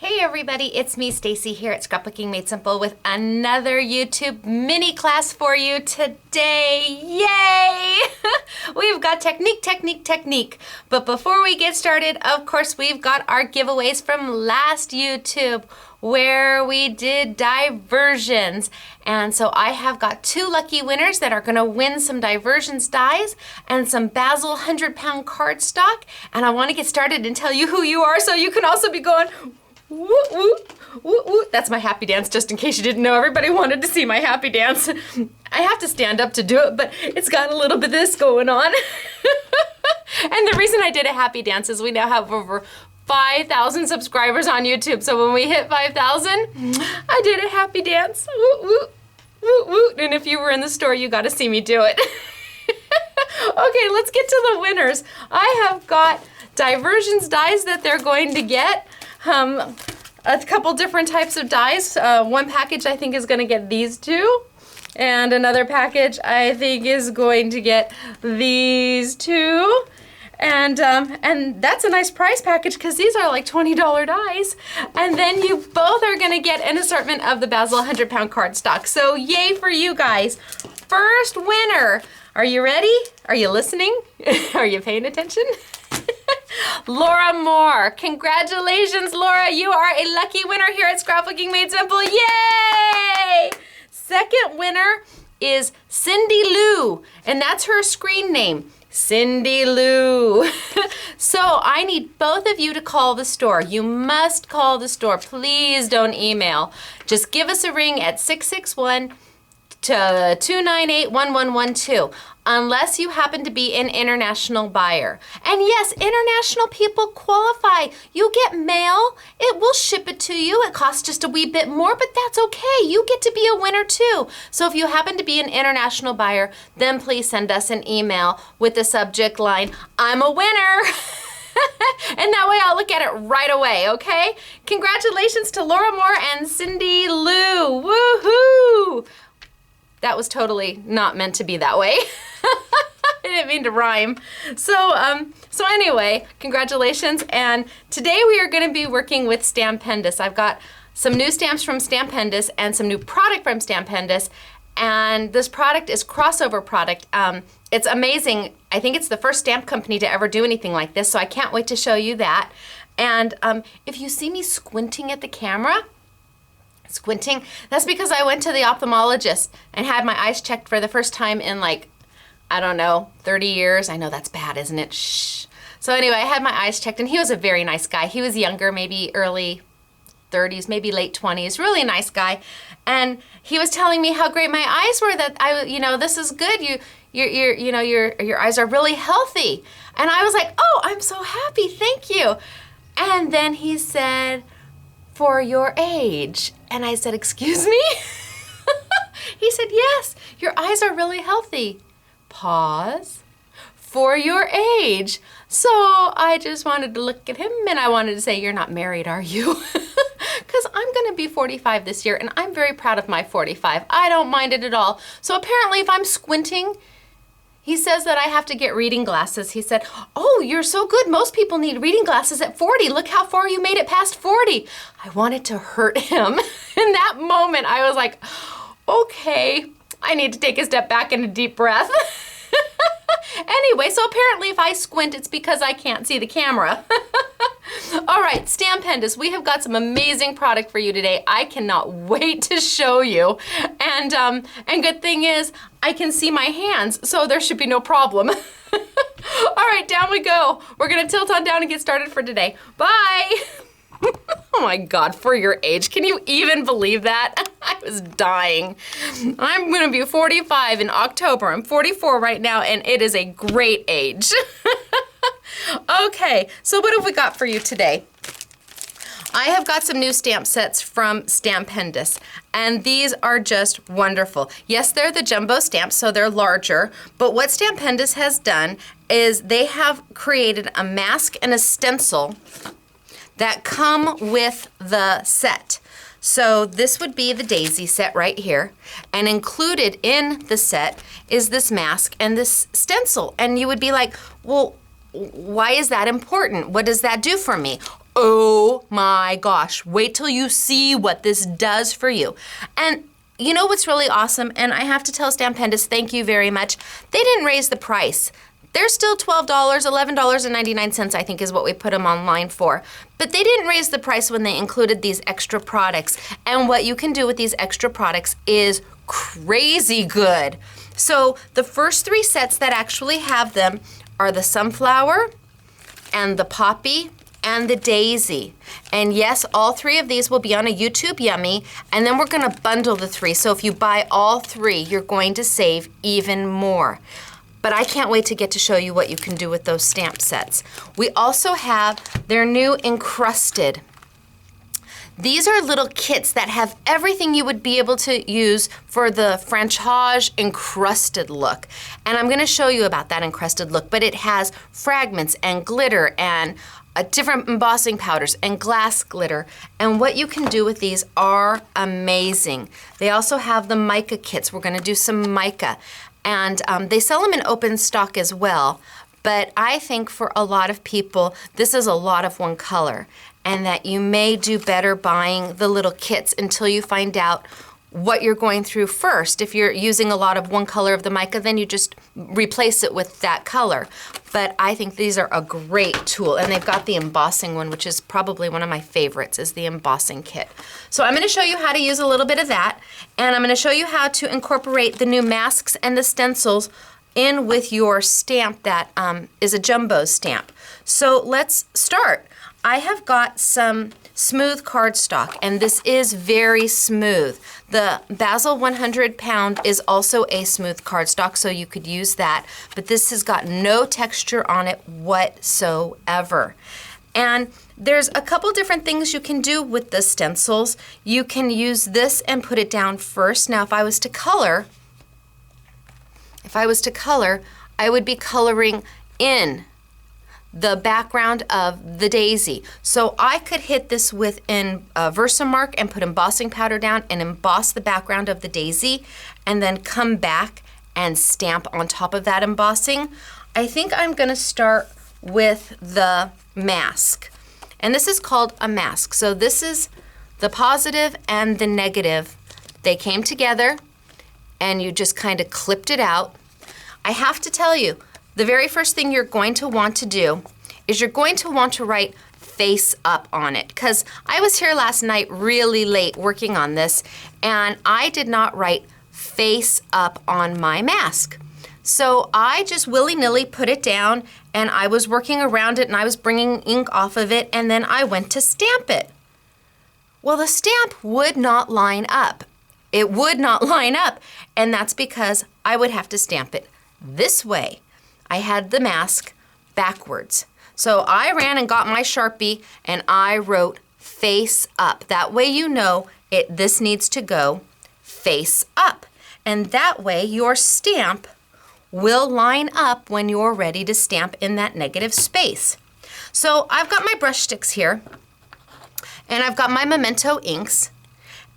Hey everybody, it's me Stacy here at Scrapbooking Made Simple with another YouTube mini class for you today. Yay! We've got technique. But before we get started, of course, we've got our giveaways from last YouTube where we did diversions. And so I have got 2 lucky winners that are gonna win some diversions dies and some Basil 100-pound cardstock. And I wanna get started and tell you who you are so you can also be going, woo, woo, woo, woo. That's my happy dance, just in case you didn't know. Everybody wanted to see my happy dance. I have to stand up to do it, but it's got a little bit of this going on. And the reason I did a happy dance is we now have over 5,000 subscribers on YouTube. So when we hit 5,000, I did a happy dance. Woo, woo, woo, woo. And if you were in the store, you got to see me do it. Okay, let's get to the winners. I have got diversions dies that they're going to get. A couple different types of dies. One package I think is going to get these 2. And another package I think is going to get these 2. And that's a nice prize package because these are like $20 dies. And then you both are gonna get an assortment of the Basil 100-pound cardstock. So yay for you guys. First winner. Are you ready? Are you listening? Are you paying attention? Laura Moore. Congratulations, Laura. You are a lucky winner here at Scrapbooking Made Simple. Yay! Second winner is Cindy Lou, and that's her screen name. Cindy Lou. So I need both of you to call the store. You must call the store. Please don't email. Just give us a ring at 661-298-1112 unless you happen to be an international buyer. And yes, international people qualify. You get mail. It will ship it to you. It costs just a wee bit more, but that's okay. You get to be a winner too. So if you happen to be an international buyer, then please send us an email with the subject line, I'm a winner. And that way I'll look at it right away, okay? Congratulations to Laura Moore and Cindy Lou. Woohoo! That was totally not meant to be that way. I didn't mean to rhyme. So anyway, congratulations. And today we are going to be working with Stampendous. I've got some new stamps from Stampendous and some new product from Stampendous. And this product is crossover product. It's amazing. I think it's the first stamp company to ever do anything like this. So I can't wait to show you that. And if you see me squinting at the camera, squinting, that's because I went to the ophthalmologist and had my eyes checked for the first time in like, I don't know, 30 years. I know that's bad, isn't it? Shh. So anyway, I had my eyes checked and he was a very nice guy. He was younger, maybe early 30s, maybe late 20s, really nice guy. And he was telling me how great my eyes were, that this is good. Your eyes are really healthy. And I was like, oh, I'm so happy, thank you. And then he said, for your age. And I said, excuse me? He said, yes, your eyes are really healthy. Pause. For your age. So I just wanted to look at him and I wanted to say, you're not married, are you? Because I'm going to be 45 this year and I'm very proud of my 45. I don't mind it at all. So apparently if I'm squinting, he says that I have to get reading glasses. He said, oh, you're so good. Most people need reading glasses at 40. Look how far you made it past 40. I wanted to hurt him. In that moment, I was like, okay, I need to take a step back and a deep breath. Anyway, so apparently if I squint, it's because I can't see the camera. All right, Stampendous, we have got some amazing product for you today. I cannot wait to show you. And good thing is, I can see my hands, so there should be no problem. All right, down we go. We're gonna tilt on down and get started for today. Bye. Oh my God, for your age. Can you even believe that? I was dying. I'm gonna be 45 in October. I'm 44 right now, and it is a great age. Okay, so what have we got for you today? I have got some new stamp sets from Stampendous, and these are just wonderful. Yes, they're the jumbo stamps, so they're larger, but what Stampendous has done is they have created a mask and a stencil that come with the set. So this would be the daisy set right here, and included in the set is this mask and this stencil. And you would be like, well, why is that important? What does that do for me? Oh my gosh, wait till you see what this does for you. And you know what's really awesome? And I have to tell Stampendous, thank you very much. They didn't raise the price. They're still $12, $11.99, I think is what we put them online for. But they didn't raise the price when they included these extra products. And what you can do with these extra products is crazy good. So the first 3 sets that actually have them are the sunflower and the poppy and the daisy. And yes, all 3 of these will be on a YouTube Yummy, and then we're gonna bundle the 3. So if you buy all 3, you're going to save even more. But I can't wait to get to show you what you can do with those stamp sets. We also have their new encrusted. These are little kits that have everything you would be able to use for the Frantage encrusted look. And I'm gonna show you about that encrusted look, but it has fragments and glitter and different embossing powders and glass glitter. And what you can do with these are amazing. They also have the mica kits. We're gonna do some mica. And they sell them in open stock as well. But I think for a lot of people, this is a lot of one color, and that you may do better buying the little kits until you find out what you're going through first. If you're using a lot of one color of the mica, then you just replace it with that color. But I think these are a great tool, and they've got the embossing one, which is probably one of my favorites, is the embossing kit. So I'm gonna show you how to use a little bit of that, and I'm gonna show you how to incorporate the new masks and the stencils in with your stamp that is a jumbo stamp. So let's start. I have got some smooth cardstock, and this is very smooth. The Basil 100 pound is also a smooth cardstock, so you could use that, but this has got no texture on it whatsoever. And there's a couple different things you can do with the stencils. You can use this and put it down first. Now, if I was to color, I would be coloring in the background of the daisy. So I could hit this with Versamark and put embossing powder down and emboss the background of the daisy, and then come back and stamp on top of that embossing. I think I'm gonna start with the mask. And this is called a mask. So this is the positive and the negative. They came together and you just kind of clipped it out. I have to tell you, the very first thing you're going to want to do is you're going to want to write face up on it, because I was here last night really late working on this, and I did not write face up on my mask. So I just willy-nilly put it down, and I was working around it, and I was bringing ink off of it, and then I went to stamp it. Well, the stamp would not line up. It would not line up, and that's because I would have to stamp it this way. I had the mask backwards. So I ran and got my Sharpie and I wrote face up. That way you know this needs to go face up. And that way your stamp will line up when you're ready to stamp in that negative space. So I've got my brush sticks here, and I've got my Memento inks,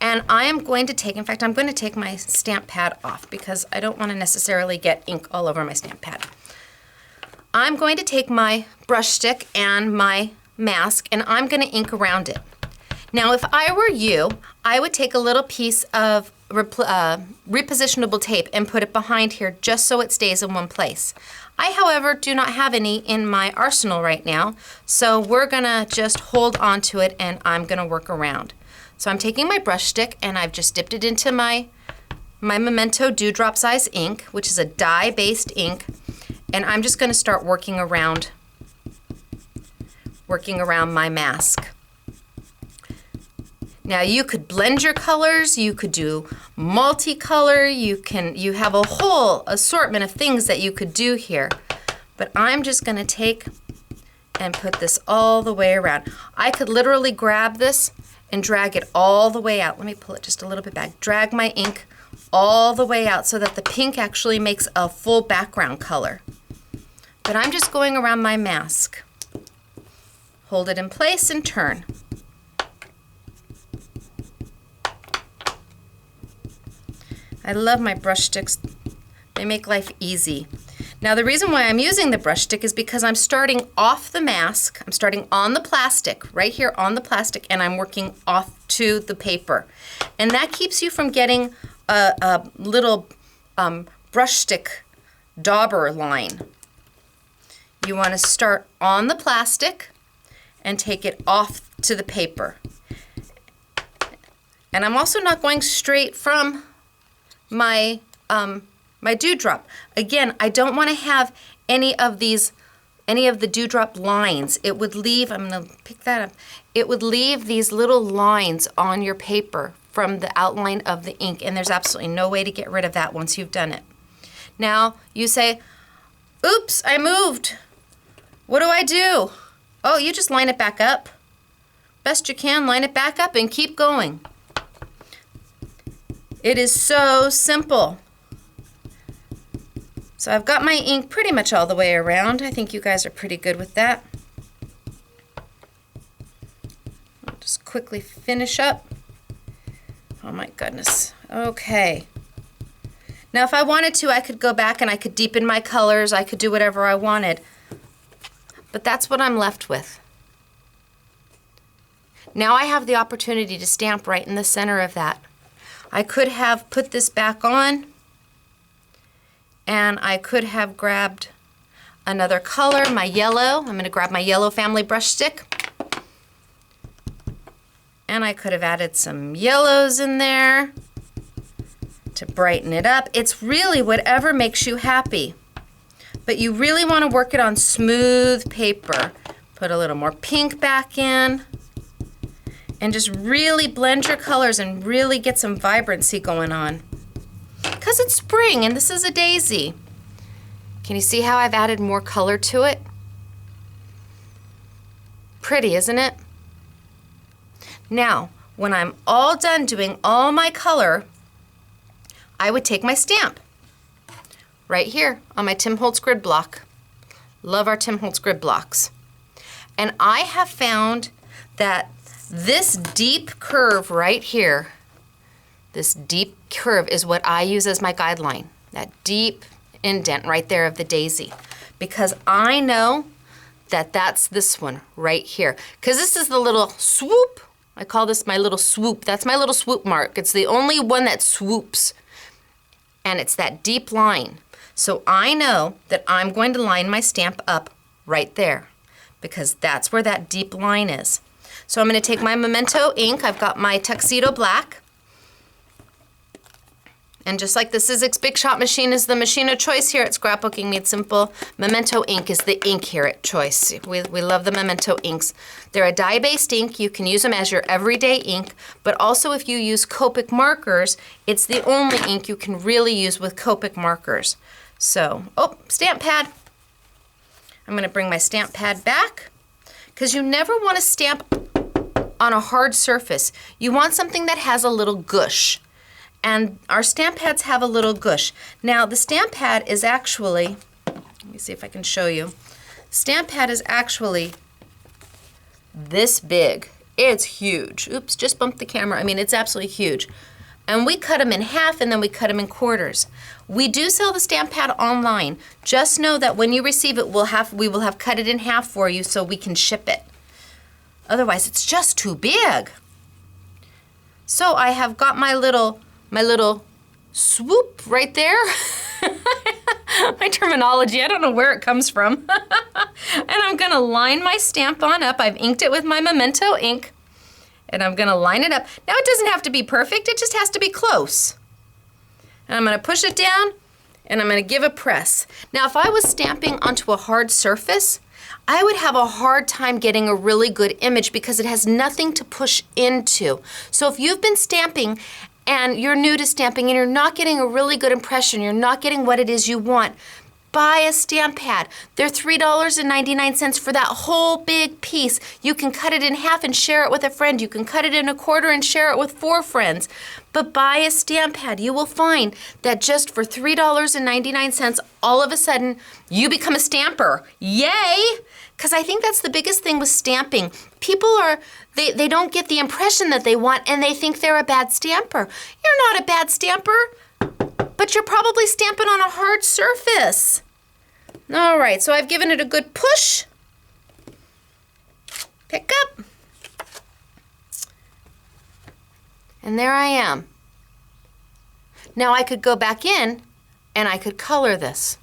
and I am going to take, in fact, I'm going to take my stamp pad off because I don't want to necessarily get ink all over my stamp pad. I'm going to take my brush stick and my mask, and I'm going to ink around it. Now, if I were you, I would take a little piece of repositionable tape and put it behind here just so it stays in one place. I, however, do not have any in my arsenal right now, so we're gonna just hold on to it and I'm gonna work around. So I'm taking my brush stick and I've just dipped it into my Memento Dewdrop Size ink, which is a dye-based ink, and I'm just gonna start working around my mask. Now you could blend your colors, you could do multicolor, you have a whole assortment of things that you could do here. But I'm just gonna take and put this all the way around. I could literally grab this and drag it all the way out. Let me pull it just a little bit back. Drag my ink all the way out so that the pink actually makes a full background color. But I'm just going around my mask. Hold it in place and turn. I love my brush sticks. They make life easy. Now the reason why I'm using the brush stick is because I'm starting off the mask. I'm starting on the plastic, right here on the plastic, and I'm working off to the paper. And that keeps you from getting a little brush stick dauber line. You want to start on the plastic and take it off to the paper. And I'm also not going straight from my my dewdrop. Again, I don't want to have any of the dewdrop lines. It would leave, I'm gonna pick that up, it would leave these little lines on your paper from the outline of the ink, and there's absolutely no way to get rid of that once you've done it. Now, you say, oops, I moved. What do I do? Oh, you just line it back up. Best you can, line it back up and keep going. It is so simple. So I've got my ink pretty much all the way around. I think you guys are pretty good with that. I'll just quickly finish up. Oh my goodness. Okay. Now if I wanted to, I could go back and I could deepen my colors. I could do whatever I wanted. But that's what I'm left with. Now I have the opportunity to stamp right in the center of that. I could have put this back on, and I could have grabbed another color, my yellow. I'm going to grab my yellow family brush stick. And I could have added some yellows in there to brighten it up. It's really whatever makes you happy. But you really want to work it on smooth paper. Put a little more pink back in. And just really blend your colors and really get some vibrancy going on. Because it's spring and this is a daisy. Can you see how I've added more color to it? Pretty, isn't it? Now, when I'm all done doing all my color, I would take my stamp right here on my Tim Holtz grid block. Love our Tim Holtz grid blocks. And I have found that this deep curve right here, this deep curve is what I use as my guideline, that deep indent right there of the daisy, because I know that that's this one right here, because this is the little swoop. I call this my little swoop. That's my little swoop mark. It's the only one that swoops, and it's that deep line. So I know that I'm going to line my stamp up right there, because that's where that deep line is. So I'm going to take my Memento ink. I've got my Tuxedo Black. And just like the Sizzix Big Shot machine is the machine of choice here at Scrapbooking Made Simple, Memento ink is the ink here at choice. We love the Memento inks. They're a dye-based ink. You can use them as your everyday ink, but also if you use Copic markers, it's the only ink you can really use with Copic markers. So, oh, stamp pad. I'm going to bring my stamp pad back, because you never want to stamp on a hard surface. You want something that has a little gush. And our stamp pads have a little gush. Now the stamp pad is actually, let me see if I can show you. Stamp pad is actually this big. It's huge. Oops, just bumped the camera. I mean, it's absolutely huge. And we cut them in half and then we cut them in quarters. We do sell the stamp pad online. Just know that when you receive it, we will have cut it in half for you so we can ship it. Otherwise, it's just too big. So I have got my little swoop right there. My terminology, I don't know where it comes from. And I'm gonna line my stamp on up. I've inked it with my Memento ink. And I'm gonna line it up. Now it doesn't have to be perfect, it just has to be close. And I'm gonna push it down and I'm gonna give a press. Now if I was stamping onto a hard surface, I would have a hard time getting a really good image because it has nothing to push into. So if you've been stamping and you're new to stamping and you're not getting a really good impression, you're not getting what it is you want, buy a stamp pad. They're $3.99 for that whole big piece. You can cut it in half and share it with a friend. You can cut it in a quarter and share it with 4 friends. But buy a stamp pad. You will find that just for $3.99, all of a sudden, you become a stamper. Yay! Because I think that's the biggest thing with stamping. People they don't get the impression that they want and they think they're a bad stamper. You're not a bad stamper, but you're probably stamping on a hard surface. All right, so I've given it a good push. Pick up. And there I am. Now I could go back in and I could color this.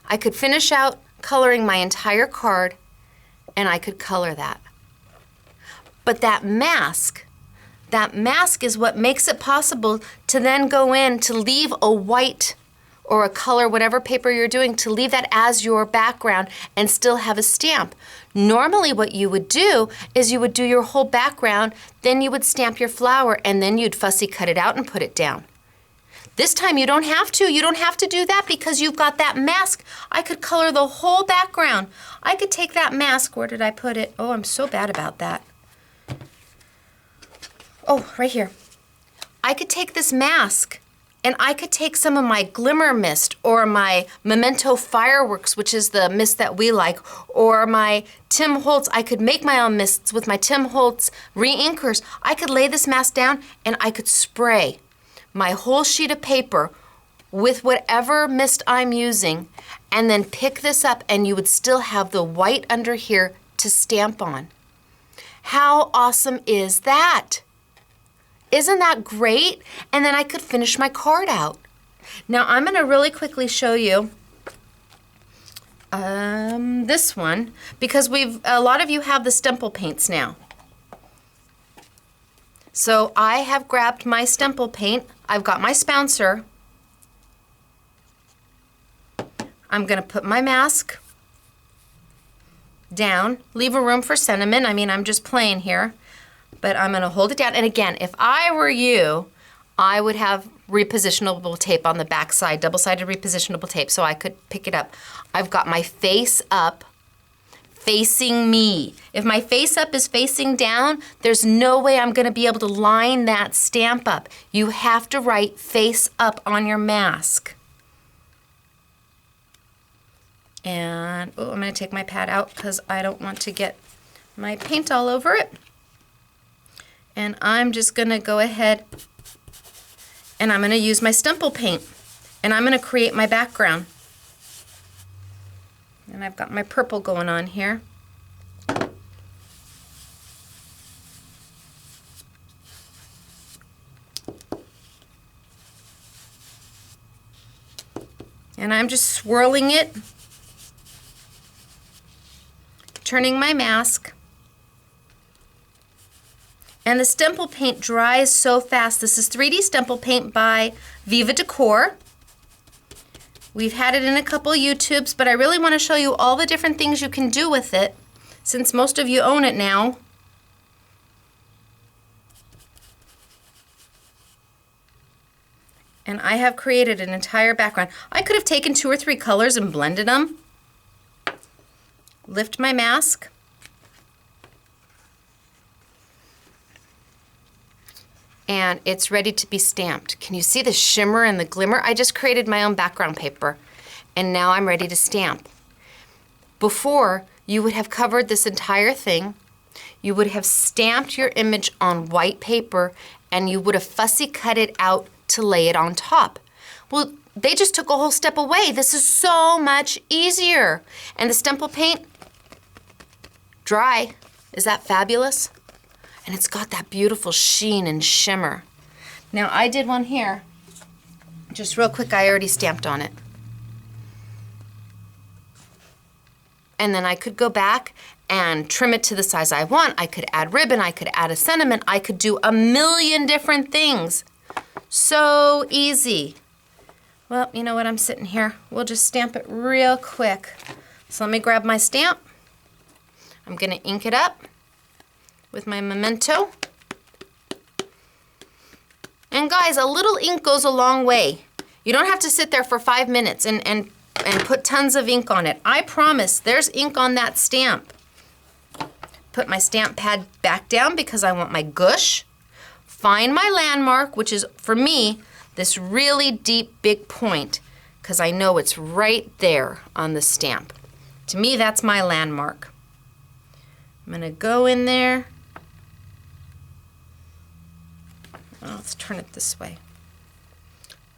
I could finish out coloring my entire card and I could color that. But that mask is what makes it possible to then go in to leave a white or a color, whatever paper you're doing, to leave that as your background and still have a stamp. Normally what you would do is you would do your whole background, then you would stamp your flower, and then you'd fussy cut it out and put it down. This time you don't have to. You don't have to do that because you've got that mask. I could color the whole background. I could take that mask. Where did I put it? Oh, I'm so bad about that. Oh, right here. I could take this mask and I could take some of my glimmer mist or my Memento fireworks, which is the mist that we like, or my Tim Holtz. I could make my own mists with my Tim Holtz re-inkers. I could lay this mask down and I could spray my whole sheet of paper with whatever mist I'm using and then pick this up and you would still have the white under here to stamp on. How awesome is that? Isn't that great? And then I could finish my card out. Now I'm going to really quickly show you this one because a lot of you have the stempel paints now. So I have grabbed my stempel paint. I've got my spouncer. I'm going to put my mask down, leave a room for sentiment. I mean, I'm just playing here. But I'm going to hold it down. And again, if I were you, I would have repositionable tape on the back side, double-sided repositionable tape, so I could pick it up. I've got my face up, facing me. If my face up is facing down, there's no way I'm going to be able to line that stamp up. You have to write face up on your mask. And, oh, I'm going to take my pad out because I don't want to get my paint all over it. And I'm just going to go ahead and I'm going to use my stempel paint and I'm going to create my background. And I've got my purple going on here. And I'm just swirling it, turning my mask. And the stempel paint dries so fast. This is 3D stempel paint by Viva Decor. We've had it in a couple YouTubes, but I really want to show you all the different things you can do with it, since most of you own it now. And I have created an entire background. I could have taken 2 or 3 colors and blended them. Lift my mask. And it's ready to be stamped. Can you see the shimmer and the glimmer? I just created my own background paper and now I'm ready to stamp. Before, you would have covered this entire thing, you would have stamped your image on white paper and you would have fussy cut it out to lay it on top. Well, they just took a whole step away. This is so much easier. And the stempel paint, dry. Is that fabulous? And it's got that beautiful sheen and shimmer. Now I did one here. Just real quick, I already stamped on it. And then I could go back and trim it to the size I want. I could add ribbon, I could add a sentiment, I could do a million different things. So easy. Well, you know what, I'm sitting here. We'll just stamp it real quick. So let me grab my stamp. I'm gonna ink it up with my Memento. And guys, a little ink goes a long way. You don't have to sit there for 5 minutes and put tons of ink on it. I promise, there's ink on that stamp. Put my stamp pad back down because I want my gush. Find my landmark, which is, for me, this really deep, big point, because I know it's right there on the stamp. To me, that's my landmark. I'm gonna go in there. Well, let's turn it this way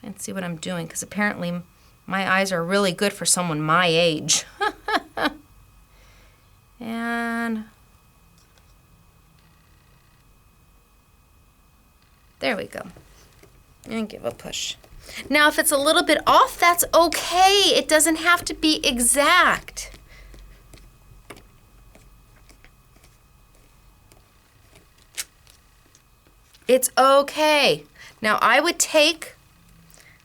and see what I'm doing, because apparently My eyes are really good for someone my age. And there we go. And give a push. Now, if it's a little bit off, that's okay. It doesn't have to be exact. It's okay. Now, I would take,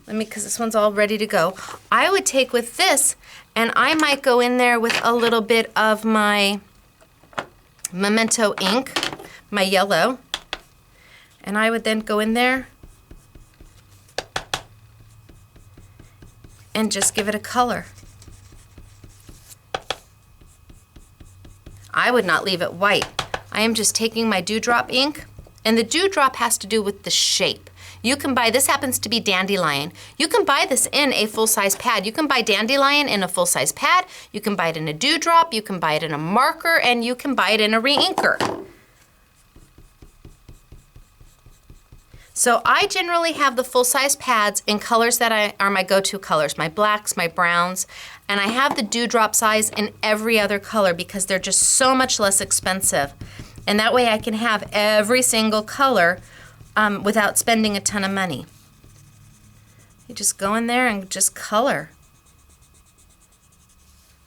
because this one's all ready to go, I would take with this, and I might go in there with a little bit of my Memento ink, my yellow, and I would then go in there and just give it a color. I would not leave it white. I am just taking my dewdrop ink, and the dewdrop has to do with the shape. You can buy, this happens to be dandelion. You can buy this in a full-size pad. You can buy dandelion in a full-size pad, you can buy it in a dewdrop, you can buy it in a marker, and you can buy it in a re-inker. So I generally have the full-size pads in colors that are my go-to colors, my blacks, my browns, and I have the dewdrop size in every other color because they're just so much less expensive. And that way I can have every single color without spending a ton of money. You just go in there and just color.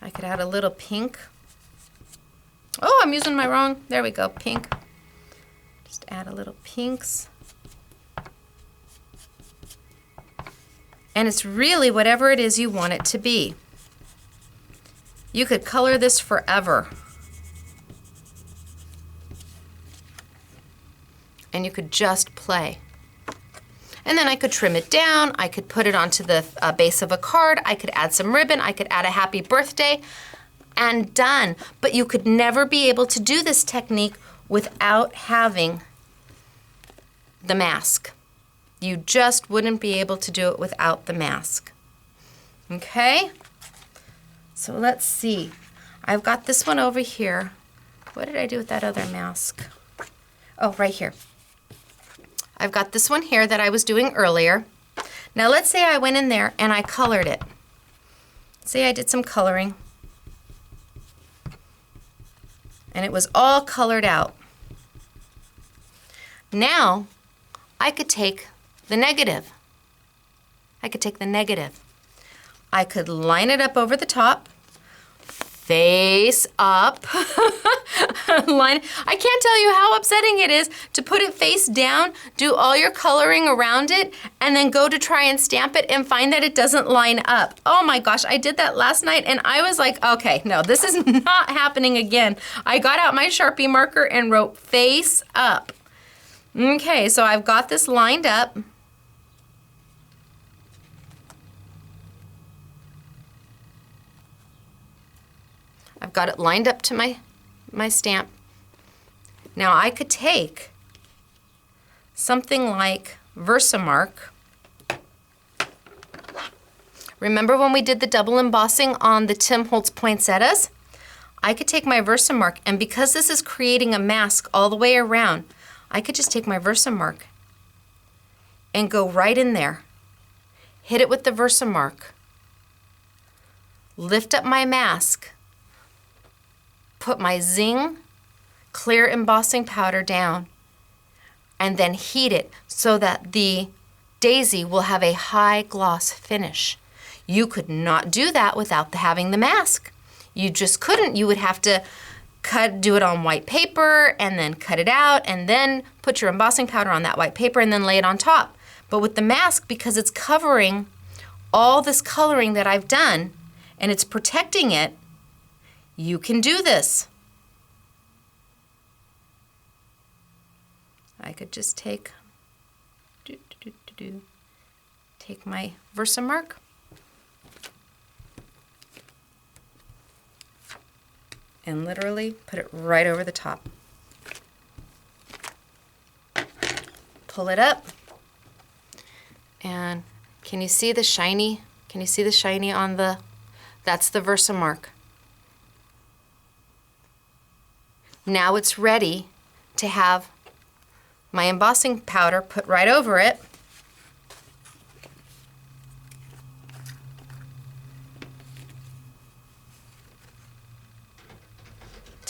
I could add a little pink. Oh, I'm using my wrong, there we go, pink. Just add a little pinks. And it's really whatever it is you want it to be. You could color this forever. And you could just play. And then I could trim it down, I could put it onto the base of a card, I could add some ribbon, I could add a happy birthday, and done. But you could never be able to do this technique without having the mask. You just wouldn't be able to do it without the mask. Okay? So let's see. I've got this one over here. What did I do with that other mask? Oh, right here. I've got this one here that I was doing earlier. Now let's say I went in there and I colored it. Say I did some coloring. And it was all colored out. Now I could take the negative. I could take the negative. I could line it up over the top, face up. I can't tell you how upsetting it is to put it face down, do all your coloring around it, and then go to try and stamp it and find that it doesn't line up. Oh my gosh, I did that last night and I was like, okay, no, this is not happening again. I got out my Sharpie marker and wrote face up. Okay, so I've got this lined up. I've got it lined up to my stamp. Now I could take something like Versamark. Remember when we did the double embossing on the Tim Holtz poinsettias? I could take my Versamark, and because this is creating a mask all the way around, I could just take my Versamark and go right in there, hit it with the Versamark, lift up my mask, put my Zing clear embossing powder down, and then heat it so that the daisy will have a high gloss finish. You could not do that without having the mask. You just couldn't. You would have to do it on white paper and then cut it out and then put your embossing powder on that white paper and then lay it on top. But with the mask, because it's covering all this coloring that I've done and it's protecting it, you can do this. I could just take my Versamark and literally put it right over the top. Pull it up, and can you see the shiny? Can you see the shiny on the, that's the Versamark. Now it's ready to have my embossing powder put right over it.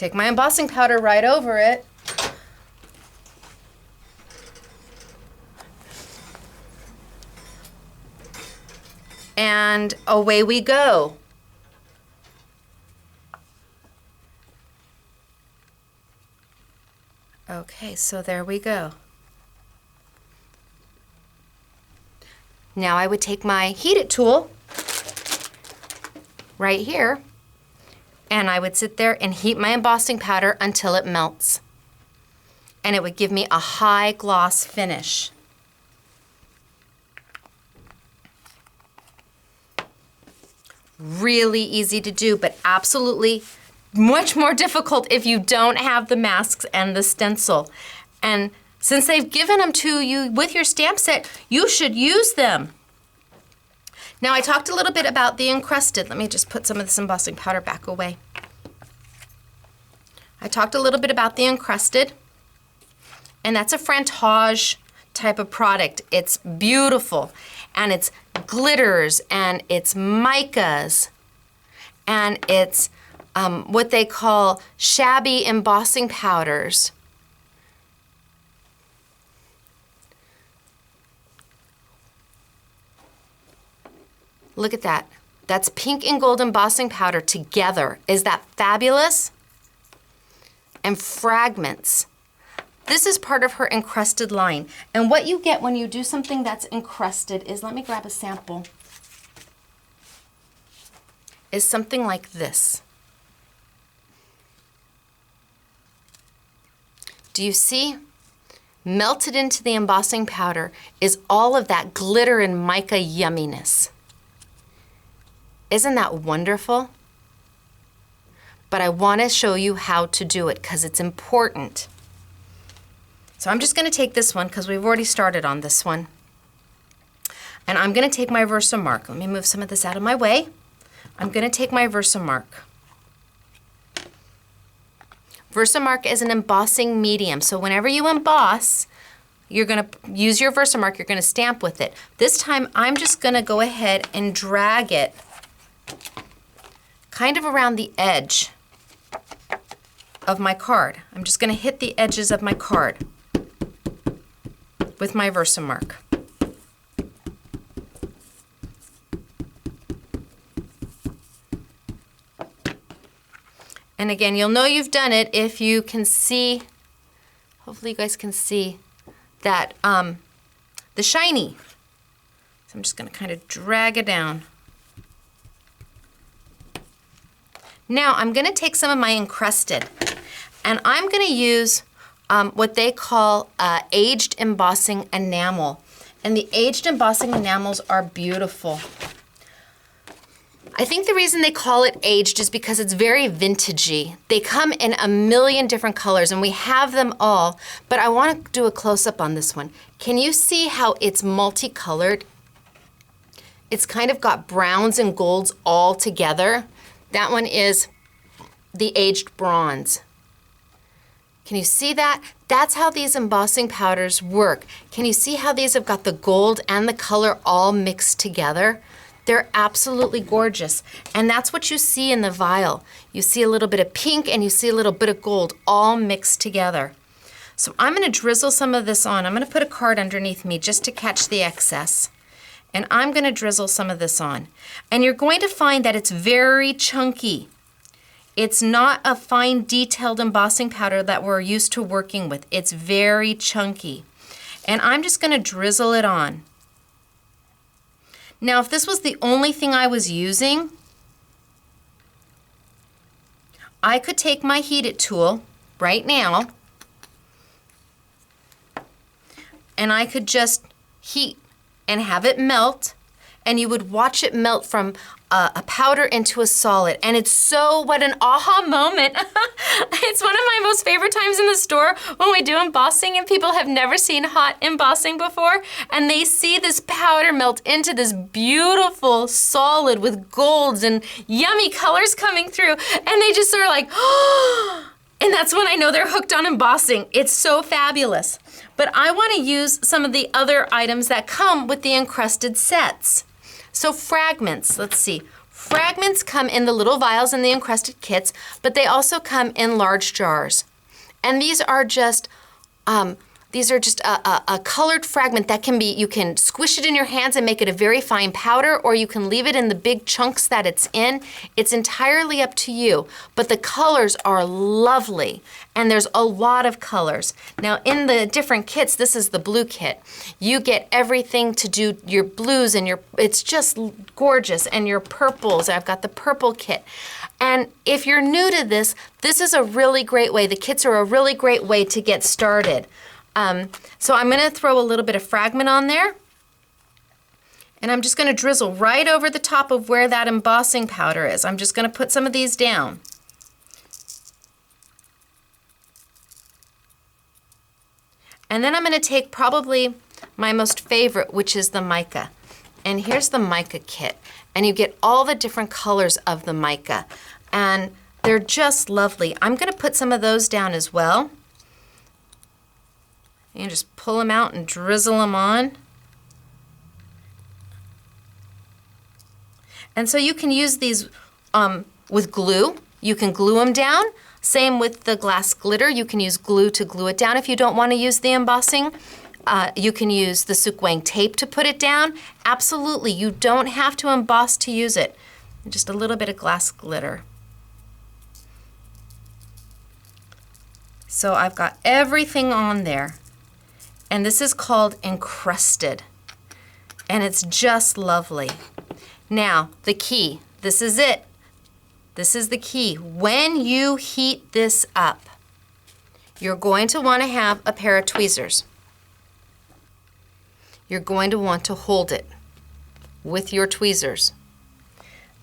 Take my embossing powder right over it. And away we go. Okay, so there we go. Now I would take my heated tool right here, and I would sit there and heat my embossing powder until it melts. And it would give me a high gloss finish. Really easy to do, but absolutely much more difficult if you don't have the masks and the stencil. And since they've given them to you with your stamp set, you should use them. Now I talked a little bit about the encrusted. Let me just put some of this embossing powder back away. I talked a little bit about the encrusted, and that's a Frantage type of product. It's beautiful, and it's glitters, and it's micas, and it's what they call shabby embossing powders. Look at that. That's pink and gold embossing powder together. Is that fabulous? And fragments. This is part of her encrusted line. And what you get when you do something that's encrusted is, let me grab a sample, is something like this. Do you see? Melted into the embossing powder is all of that glitter and mica yumminess. Isn't that wonderful? But I want to show you how to do it because it's important. So I'm just going to take this one because we've already started on this one. And I'm going to take my Versamark. Let me move some of this out of my way. I'm going to take my Versamark. Versamark is an embossing medium. So whenever you emboss, you're going to use your Versamark, you're going to stamp with it. This time I'm just going to go ahead and drag it kind of around the edge of my card. I'm just going to hit the edges of my card with my Versamark. And again, you'll know you've done it if you can see, hopefully you guys can see that the shiny. So I'm just going to kind of drag it down. Now I'm going to take some of my encrusted, and I'm going to use what they call aged embossing enamel. And the aged embossing enamels are beautiful. I think the reason they call it aged is because it's very vintagey. They come in a million different colors, and we have them all, but I want to do a close-up on this one. Can you see how it's multicolored? It's kind of got browns and golds all together. That one is the aged bronze. Can you see that? That's how these embossing powders work. Can you see how these have got the gold and the color all mixed together? They're absolutely gorgeous. And that's what you see in the vial. You see a little bit of pink and you see a little bit of gold all mixed together. So I'm going to drizzle some of this on. I'm going to put a card underneath me just to catch the excess. And I'm going to drizzle some of this on. And you're going to find that it's very chunky. It's not a fine detailed embossing powder that we're used to working with. It's very chunky. And I'm just going to drizzle it on. Now, if this was the only thing I was using, I could take my heated tool right now and I could just heat and have it melt, and you would watch it melt from a powder into a solid. And it's so, what an aha moment. It's one of my most favorite times in the store when we do embossing and people have never seen hot embossing before, and they see this powder melt into this beautiful solid with golds and yummy colors coming through, and they just are like, oh, and that's when I know they're hooked on embossing. It's so fabulous. But I want to use some of the other items that come with the encrusted sets. So fragments, let's see. Fragments come in the little vials in the encrusted kits, but they also come in large jars. And these are just a colored fragment that can be, you can squish it in your hands and make it a very fine powder, or you can leave it in the big chunks that it's in. It's entirely up to you, but the colors are lovely, and there's a lot of colors. Now in the different kits, this is the blue kit. You get everything to do your blues and it's just gorgeous, and your purples. I've got the purple kit. And if you're new to this, this is a really great way. The kits are a really great way to get started. So I'm going to throw a little bit of fragment on there, and I'm just going to drizzle right over the top of where that embossing powder is. I'm just going to put some of these down. And then I'm going to take probably my most favorite, which is the mica. And here's the mica kit. And you get all the different colors of the mica. And they're just lovely. I'm going to put some of those down as well. And just pull them out and drizzle them on. And so you can use these with glue. You can glue them down. Same with the glass glitter. You can use glue to glue it down if you don't want to use the embossing. You can use the Sukwang tape to put it down. Absolutely, you don't have to emboss to use it. Just a little bit of glass glitter. So I've got everything on there. And this is called encrusted. And it's just lovely. Now, the key. This is it. This is the key. When you heat this up, you're going to want to have a pair of tweezers. You're going to want to hold it with your tweezers.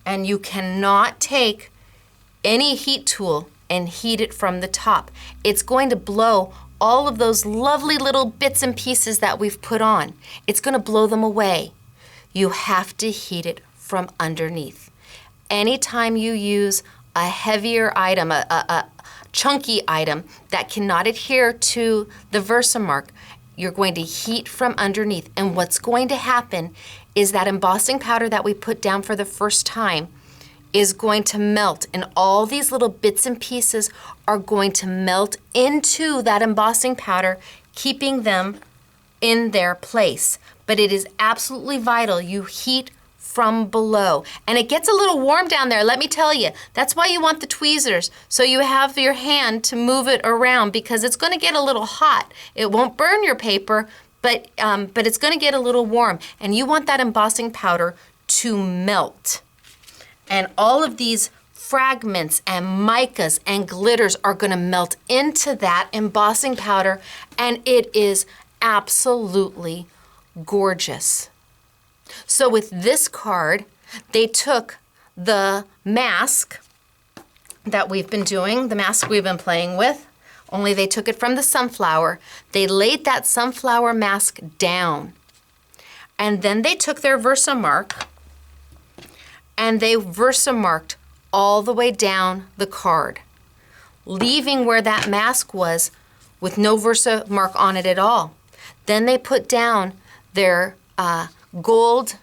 And you cannot take any heat tool and heat it from the top. It's going to blow all of those lovely little bits and pieces that we've put on. It's going to blow them away. You have to heat it from underneath. Anytime you use a heavier item, a chunky item that cannot adhere to the Versamark, you're going to heat from underneath. And what's going to happen is that embossing powder that we put down for the first time is going to melt, and all these little bits and pieces are going to melt into that embossing powder, keeping them in their place. But it is absolutely vital you heat from below. And it gets a little warm down there, let me tell you. That's why you want the tweezers, so you have your hand to move it around, because it's going to get a little hot. It won't burn your paper, but it's going to get a little warm. And you want that embossing powder to melt. And all of these fragments and micas and glitters are going to melt into that embossing powder, and it is absolutely gorgeous. So with this card, they took the mask that we've been doing, the mask we've been playing with, only they took it from the sunflower. They laid that sunflower mask down, and then they took their Versamark and they Versamarked all the way down the card, leaving where that mask was with no Versamark on it at all. Then they put down their gold,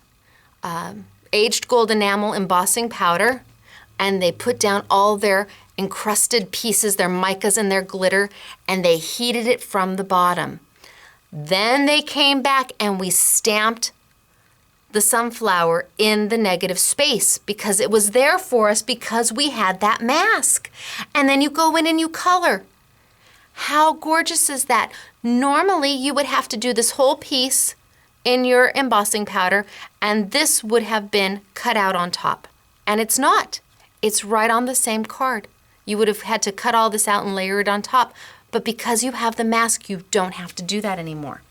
aged gold enamel embossing powder, and they put down all their encrusted pieces, their micas and their glitter, and they heated it from the bottom. Then they came back and we stamped the sunflower in the negative space, because it was there for us because we had that mask. And then you go in and you color. How gorgeous is that? Normally you would have to do this whole piece in your embossing powder, and this would have been cut out on top. And it's not. It's right on the same card. You would have had to cut all this out and layer it on top. But because you have the mask, you don't have to do that anymore.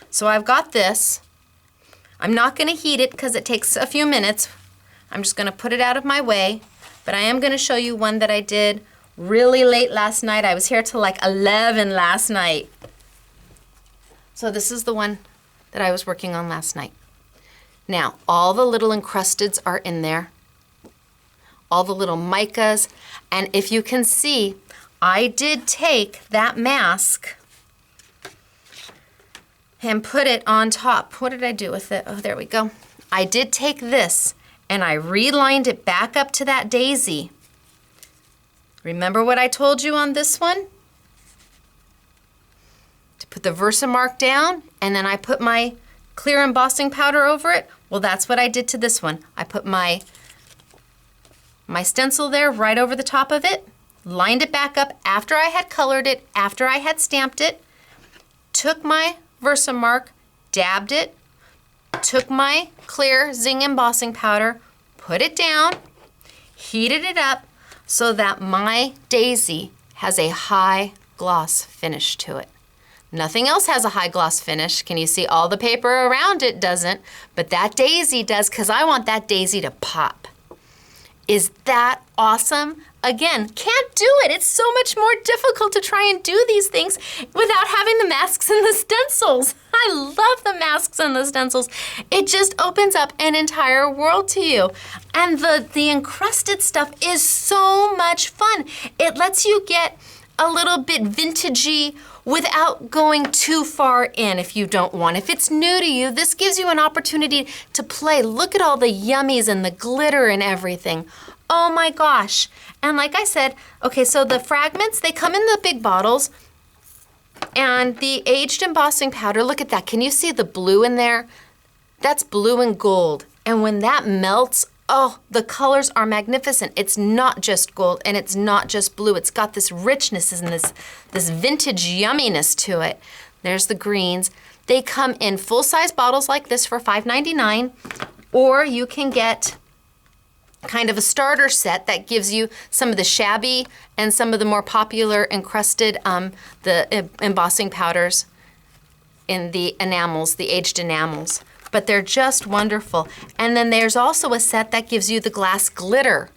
So I've got this. I'm not going to heat it because it takes a few minutes. I'm just going to put it out of my way. But I am going to show you one that I did really late last night. I was here till like 11 last night. So this is the one that I was working on last night. Now, all the little encrusteds are in there. All the little micas. And if you can see, I did take that mask and put it on top. What did I do with it? Oh, there we go. I did take this and I relined it back up to that daisy. Remember what I told you on this one? To put the Versamark down, and then I put my clear embossing powder over it. Well, that's what I did to this one. I put my stencil there right over the top of it, lined it back up after I had colored it, after I had stamped it, took my Versamark, dabbed it, took my clear Zing embossing powder, put it down, heated it up so that my daisy has a high gloss finish to it. Nothing else has a high gloss finish. Can you see all the paper around it doesn't? But that daisy does, because I want that daisy to pop. Is that awesome? Again, can't do it. It's so much more difficult to try and do these things without having the masks and the stencils. I love the masks and the stencils. It just opens up an entire world to you. And the encrusted stuff is so much fun. It lets you get a little bit vintagey without going too far in if you don't want. If it's new to you, this gives you an opportunity to play. Look at all the yummies and the glitter and everything. Oh my gosh. And like I said, okay, so the fragments, they come in the big bottles, and the aged embossing powder, look at that. Can you see the blue in there? That's blue and gold. And when that melts, oh, the colors are magnificent. It's not just gold and it's not just blue. It's got this richness and this vintage yumminess to it. There's the greens. They come in full-size bottles like this for $5.99, or you can get kind of a starter set that gives you some of the shabby and some of the more popular encrusted, the embossing powders in the enamels, the aged enamels. But they're just wonderful. And then there's also a set that gives you the glass glitter.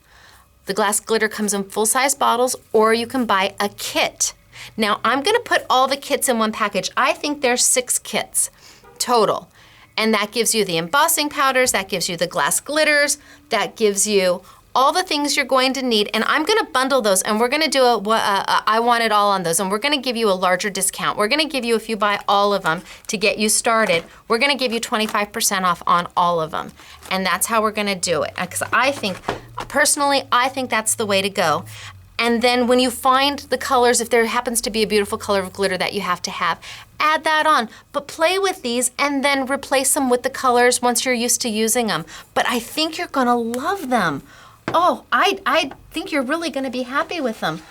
The glass glitter comes in full-size bottles, or you can buy a kit. Now, I'm gonna put all the kits in one package. I think there's 6 kits total. And that gives you the embossing powders, that gives you the glass glitters, that gives you all the things you're going to need. And I'm gonna bundle those, and we're gonna do I want it all on those, and we're gonna give you a larger discount. We're gonna give you, if you buy all of them to get you started, we're gonna give you 25% off on all of them. And that's how we're gonna do it. Because I think, personally, I think that's the way to go. And then when you find the colors, if there happens to be a beautiful color of glitter that you have to have, add that on. But play with these and then replace them with the colors once you're used to using them. But I think you're gonna love them. Oh, I think you're really gonna be happy with them.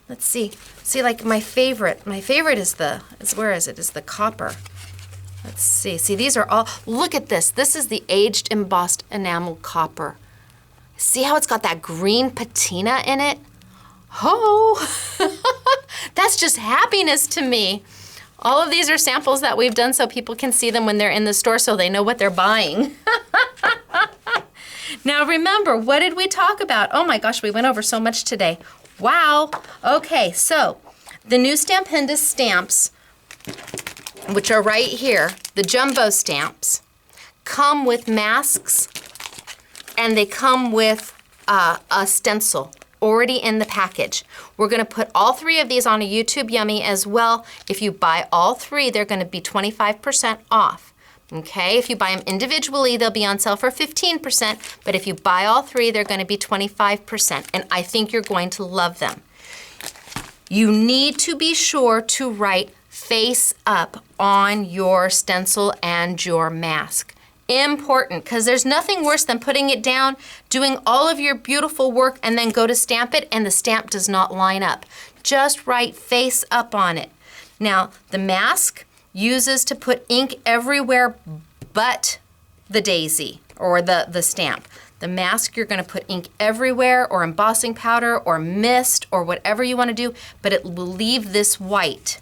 Let's see. See, like my favorite is where is it? Is the copper. Let's see. See, these are all, look at this. This is the aged embossed enamel copper. See how it's got that green patina in it? Oh, that's just happiness to me. All of these are samples that we've done so people can see them when they're in the store so they know what they're buying. Now remember, what did we talk about? Oh my gosh, we went over so much today. Wow. Okay, so the new Stampendous stamps, which are right here, the jumbo stamps, come with masks, and they come with a stencil already in the package. We're gonna put all 3 of these on a YouTube Yummy as well. If you buy all 3, they're gonna be 25% off. Okay, if you buy them individually, they'll be on sale for 15%, but if you buy all 3, they're gonna be 25%, and I think you're going to love them. You need to be sure to write face up on your stencil and your mask. Important, because there's nothing worse than putting it down, doing all of your beautiful work, and then go to stamp it, and the stamp does not line up. Just write face up on it. Now, the mask uses to put ink everywhere but the daisy or the stamp. The mask, you're gonna put ink everywhere, or embossing powder, or mist, or whatever you wanna do, but it will leave this white.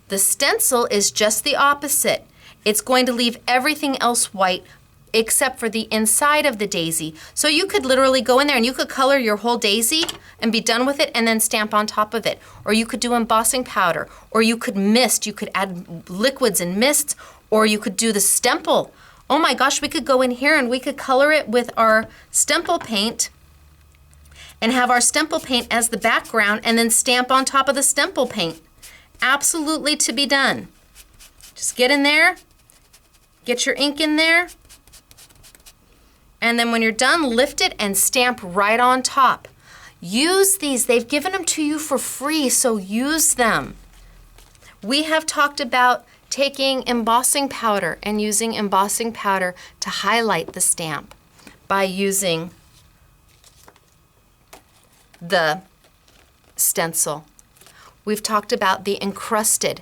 The stencil is just the opposite. It's going to leave everything else white except for the inside of the daisy. So you could literally go in there and you could color your whole daisy and be done with it and then stamp on top of it. Or you could do embossing powder, or you could mist, you could add liquids and mists, or you could do the stemple. Oh my gosh, we could go in here and we could color it with our stemple paint and have our stemple paint as the background and then stamp on top of the stemple paint. Absolutely to be done. Just get in there. Get your ink in there, And then when you're done, lift it and stamp right on top. Use these. They've given them to you for free, so use them. We have talked about taking embossing powder and using embossing powder to highlight the stamp by using the stencil. We've talked about the encrusted.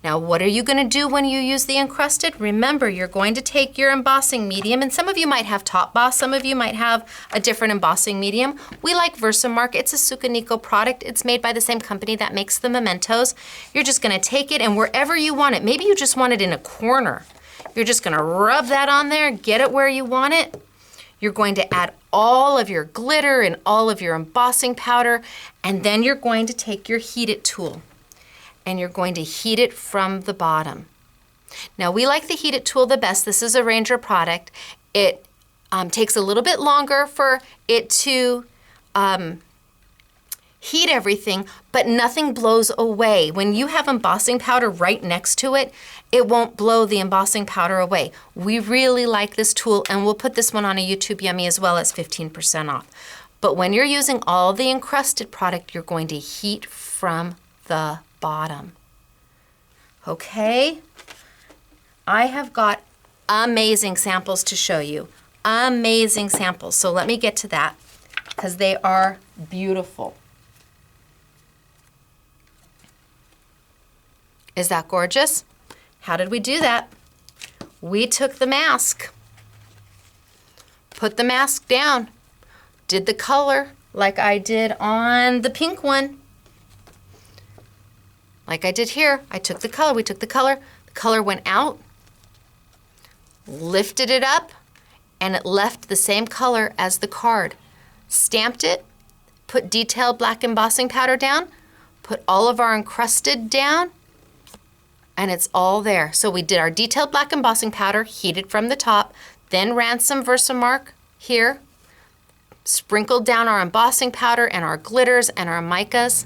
Now, what are you going to do when you use the encrusted? Remember, you're going to take your embossing medium, and some of you might have Top Boss, some of you might have a different embossing medium. We like Versamark. It's a Sukaniko product. It's made by the same company that makes the mementos. You're just going to take it, and wherever you want it, maybe you just want it in a corner. You're just going to rub that on there, get it where you want it. You're going to add all of your glitter and all of your embossing powder, and then you're going to take your Heat It tool, and you're going to heat it from the bottom. Now, we like the Heat It tool the best. This is a Ranger product. It takes a little bit longer for it to heat everything, but nothing blows away. When you have embossing powder right next to it, it won't blow the embossing powder away. We really like this tool, and we'll put this one on a YouTube Yummy as well as 15% off. But when you're using all the encrusted product, you're going to heat from the bottom. Okay? I have got amazing samples to show you. Amazing samples. So let me get to that because they are beautiful. Is that gorgeous? How did we do that? We took the mask, put the mask down, did the color like I did on the pink one. Like I did here, I took the color, we took the color went out, lifted it up, and it left the same color as the card. Stamped it, put detailed black embossing powder down, put all of our encrusted down, and it's all there. So we did our detailed black embossing powder, heated from the top, then ran some Versamark here, sprinkled down our embossing powder and our glitters and our micas.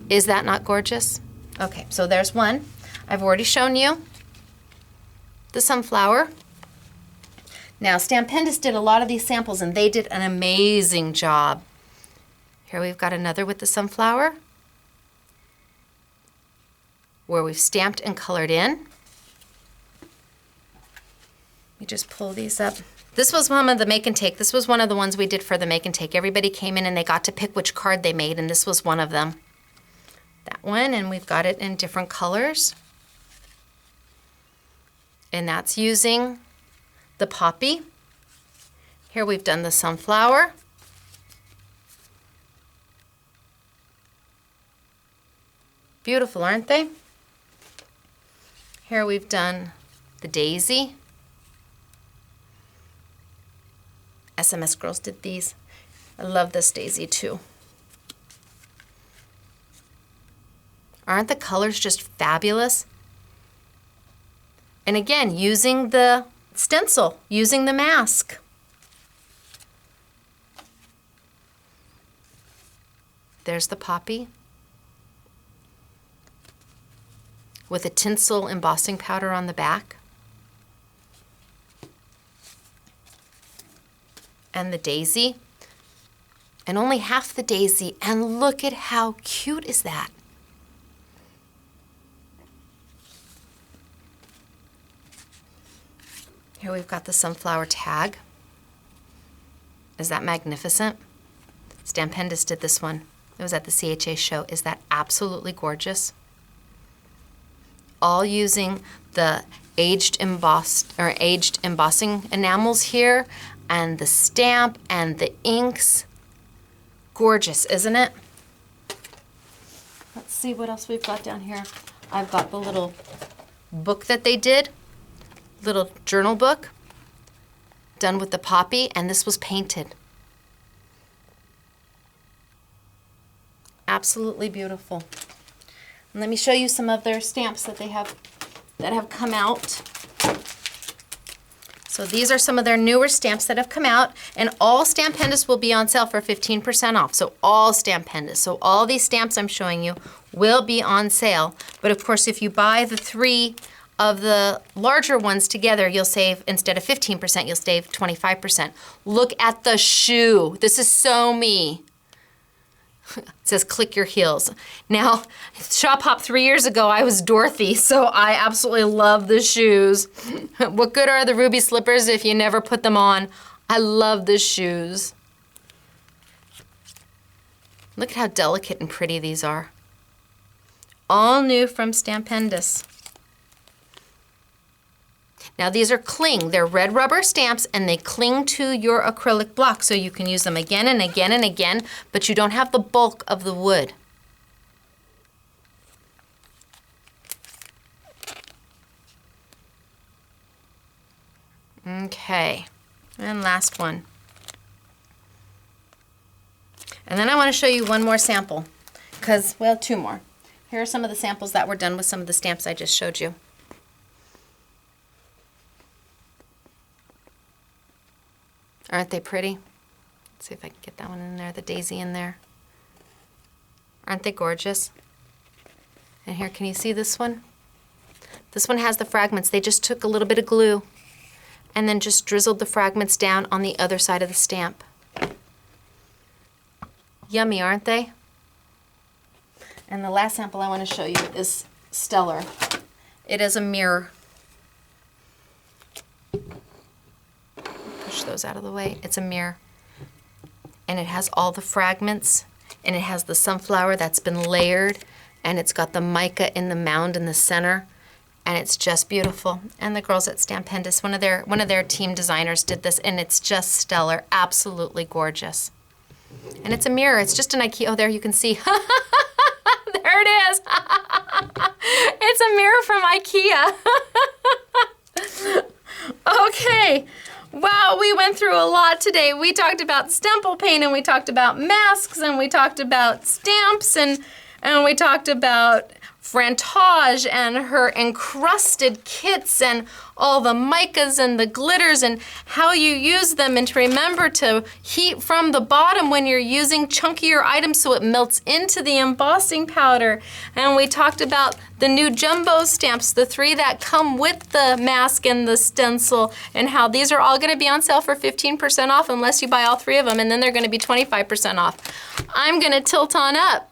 Is that not gorgeous? Okay, so there's one. I've already shown you the sunflower. Now, Stampendous did a lot of these samples, and they did an amazing job. Here we've got another with the sunflower, where we've stamped and colored in. Let me just pull these up. This was one of the make and take. This was one of the ones we did for the make and take. Everybody came in and they got to pick which card they made, and this was one of them. That one, and we've got it in different colors. And that's using the poppy. Here we've done the sunflower. Beautiful, aren't they? Here we've done the daisy. SMS Girls did these. I love this daisy too. Aren't the colors just fabulous? And again, using the stencil, using the mask. There's the poppy with a tinsel embossing powder on the back. And the daisy. And only half the daisy. And look at how cute is that. Here we've got the sunflower tag. Is that magnificent? Stampendous did this one. It was at the CHA show. Is that absolutely gorgeous? All using the aged embossing enamels here, and the stamp and the inks. Gorgeous, isn't it? Let's see what else we've got down here. I've got the little book that they did, little journal book, done with the poppy, and this was painted. Absolutely beautiful. And let me show you some of their stamps that they have come out. So these are some of their newer stamps that have come out, and all Stampendous will be on sale for 15% off. So all Stampendous. So all these stamps I'm showing you will be on sale. But of course, if you buy the 3 of the larger ones together, you'll save, instead of 15%, you'll save 25%. Look at the shoe. This is so me. It says click your heels. Now, Shop Hop 3 years ago, I was Dorothy, so I absolutely love the shoes. What good are the ruby slippers if you never put them on? I love the shoes. Look at how delicate and pretty these are. All new from Stampendous. Now these are cling. They're red rubber stamps and they cling to your acrylic block, so you can use them again and again and again, but you don't have the bulk of the wood. Okay, and last one. And then I want to show you one more sample, because, well, two more. Here are some of the samples that were done with some of the stamps I just showed you. Aren't they pretty? Let's see if I can get that one in there, the daisy in there. Aren't they gorgeous? And here, can you see this one? This one has the fragments. They just took a little bit of glue and then just drizzled the fragments down on the other side of the stamp. Yummy, aren't they? And the last sample I want to show you is stellar. It is a mirror. Push those out of the way. It's a mirror. And it has all the fragments, and it has the sunflower that's been layered, and it's got the mica in the mound in the center, and it's just beautiful. And the girls at Stampendous, one of their team designers did this, and it's just stellar, absolutely gorgeous. And it's a mirror. It's just an IKEA. Oh, there you can see. There it is. It's a mirror from IKEA. Okay. Wow, we went through a lot today. We talked about stemple paint, and we talked about masks, and we talked about stamps, and we talked about Frantage and her encrusted kits and all the micas and the glitters and how you use them, and to remember to heat from the bottom when you're using chunkier items so it melts into the embossing powder. And we talked about the new jumbo stamps, the 3 that come with the mask and the stencil, and how these are all going to be on sale for 15% off unless you buy all 3 of them, and then they're going to be 25% off. I'm going to tilt on up.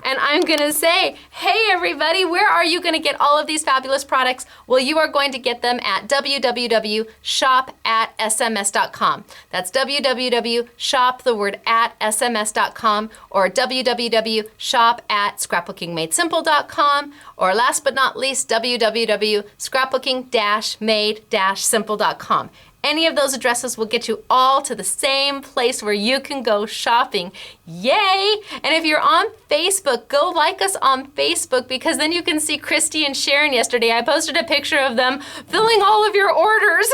And I'm gonna say, hey everybody, where are you gonna get all of these fabulous products? Well, you are going to get them at www.shop@sms.com. That's www.shop@sms.com, or www.shop@scrapbookingmadesimple.com, or last but not least, www.scrapbooking-made-simple.com. Any of those addresses will get you all to the same place where you can go shopping. Yay! And if you're on Facebook, go like us on Facebook, because then you can see Christy and Sharon yesterday. I posted a picture of them filling all of your orders.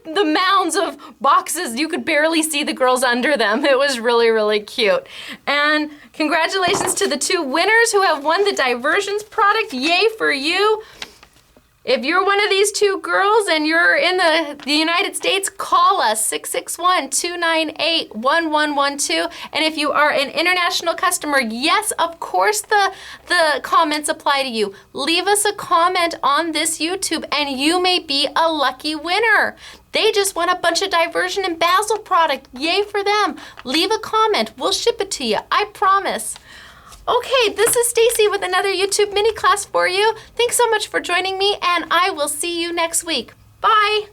the mounds of boxes, you could barely see the girls under them. It was really, really cute. And congratulations to the 2 winners who have won the Diversions product. Yay for you. If you're one of these 2 girls and you're in the United States, call us, 661-298-1112. And if you are an international customer, yes, of course the comments apply to you. Leave us a comment on this YouTube and you may be a lucky winner. They just won a bunch of Diversion and Basil product. Yay for them. Leave a comment. We'll ship it to you. I promise. Okay, this is Stacy with another YouTube mini class for you. Thanks so much for joining me, and I will see you next week. Bye.